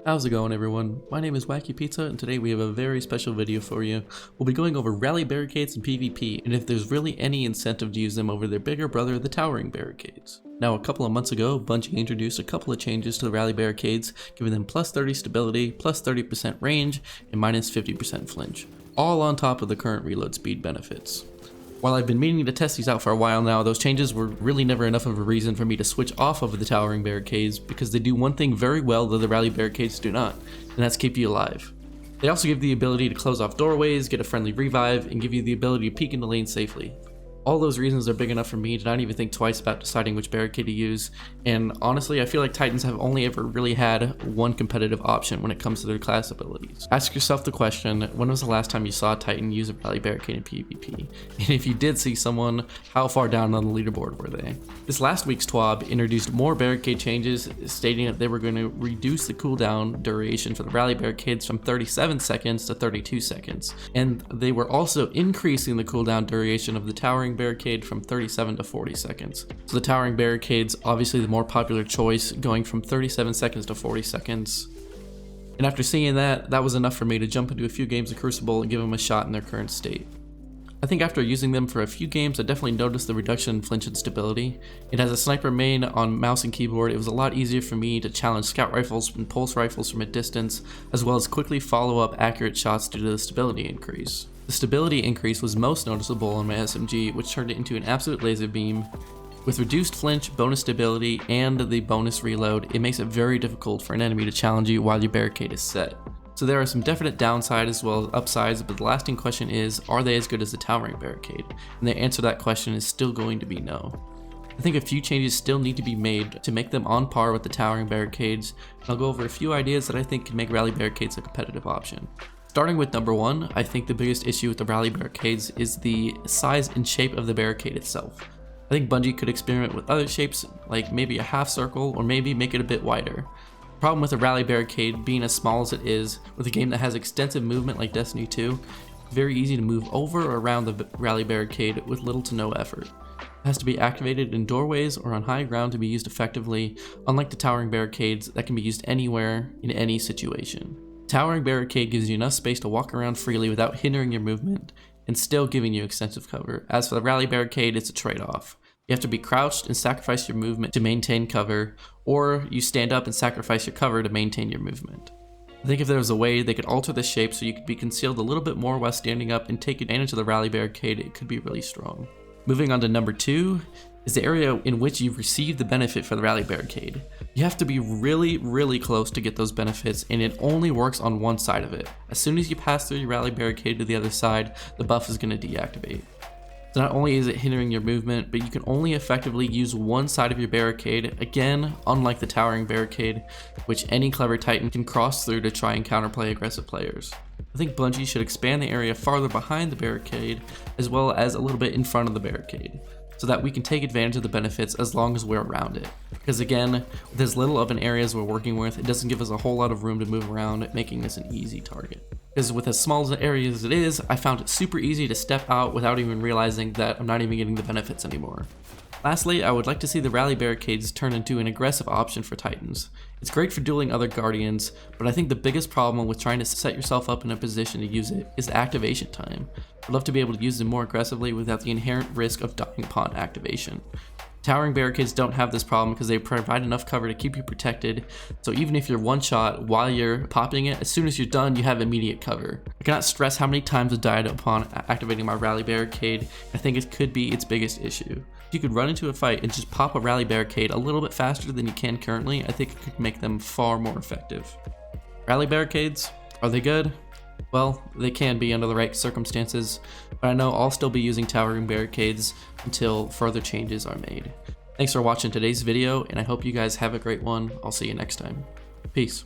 How's it going, everyone? My name is Wacky Pizza, and today we have a very special video for you. We'll be going over rally barricades and PvP, and if there's really any incentive to use them over their bigger brother, the towering barricades. Now, a couple of months ago, Bungie introduced a couple of changes to the rally barricades, giving them plus 30 stability, plus 30% range, and minus 50% flinch, all on top of the current reload speed benefits. While I've been meaning to test these out for a while now, those changes were really never enough of a reason for me to switch off of the towering barricades because they do one thing very well that the rally barricades do not, and that's keep you alive. They also give the ability to close off doorways, get a friendly revive, and give you the ability to peek in the lane safely. All those reasons are big enough for me to not even think twice about deciding which barricade to use, and honestly I feel like Titans have only ever really had one competitive option when it comes to their class abilities. Ask yourself the question, when was the last time you saw a Titan use a rally barricade in PvP? And if you did see someone, how far down on the leaderboard were they? This last week's TWAB introduced more barricade changes, stating that they were going to reduce the cooldown duration for the rally barricades from 37 seconds to 32 seconds, and they were also increasing the cooldown duration of the towering barricade from 37 to 40 seconds. So the towering barricade's obviously the more popular choice, going from 37 seconds to 40 seconds. And after seeing that was enough for me to jump into a few games of Crucible and give them a shot in their current state. I think after using them for a few games, I definitely noticed the reduction in flinch and stability. And as a sniper main on mouse and keyboard, it was a lot easier for me to challenge scout rifles and pulse rifles from a distance, as well as quickly follow up accurate shots due to the stability increase. The stability increase was most noticeable on my SMG, which turned it into an absolute laser beam. With reduced flinch, bonus stability, and the bonus reload, it makes it very difficult for an enemy to challenge you while your barricade is set. So there are some definite downsides as well as upsides, but the lasting question is, are they as good as the towering barricade? And the answer to that question is still going to be no. I think a few changes still need to be made to make them on par with the towering barricades, and I'll go over a few ideas that I think can make rally barricades a competitive option. Starting with number one, I think the biggest issue with the rally barricades is the size and shape of the barricade itself. I think Bungie could experiment with other shapes, like maybe a half circle, or maybe make it a bit wider. The problem with a rally barricade being as small as it is, with a game that has extensive movement like Destiny 2, it's very easy to move over or around the rally barricade with little to no effort. It has to be activated in doorways or on high ground to be used effectively, unlike the towering barricades that can be used anywhere in any situation. Towering barricade gives you enough space to walk around freely without hindering your movement and still giving you extensive cover. As for the rally barricade, it's a trade-off. You have to be crouched and sacrifice your movement to maintain cover, or you stand up and sacrifice your cover to maintain your movement. I think if there was a way they could alter the shape so you could be concealed a little bit more while standing up and take advantage of the rally barricade, it could be really strong. Moving on to number two is the area in which you've received the benefit for the rally barricade. You have to be really close to get those benefits, and it only works on one side of it. As soon as you pass through your rally barricade to the other side, the buff is going to deactivate. So not only is it hindering your movement, but you can only effectively use one side of your barricade, again, unlike the towering barricade, which any clever Titan can cross through to try and counterplay aggressive players. I think Bungie should expand the area farther behind the barricade, as well as a little bit in front of the barricade, so that we can take advantage of the benefits as long as we're around it. Because again, with as little of an area as we're working with, it doesn't give us a whole lot of room to move around, making this an easy target. Because with as small an area as it is, I found it super easy to step out without even realizing that I'm not even getting the benefits anymore. Lastly, I would like to see the rally barricades turn into an aggressive option for Titans. It's great for dueling other Guardians, but I think the biggest problem with trying to set yourself up in a position to use it is the activation time. I'd love to be able to use them more aggressively without the inherent risk of dying upon activation. Towering barricades don't have this problem because they provide enough cover to keep you protected, so even if you're one shot while you're popping it, as soon as you're done you have immediate cover. I cannot stress how many times I died upon activating my rally barricade. I think it could be its biggest issue. If you could run into a fight and just pop a rally barricade a little bit faster than you can currently, I think it could make them far more effective. Rally barricades, are they good? Well, they can be under the right circumstances, but I know I'll still be using towering barricades until further changes are made. Thanks for watching today's video, and I hope you guys have a great one. I'll see you next time. Peace.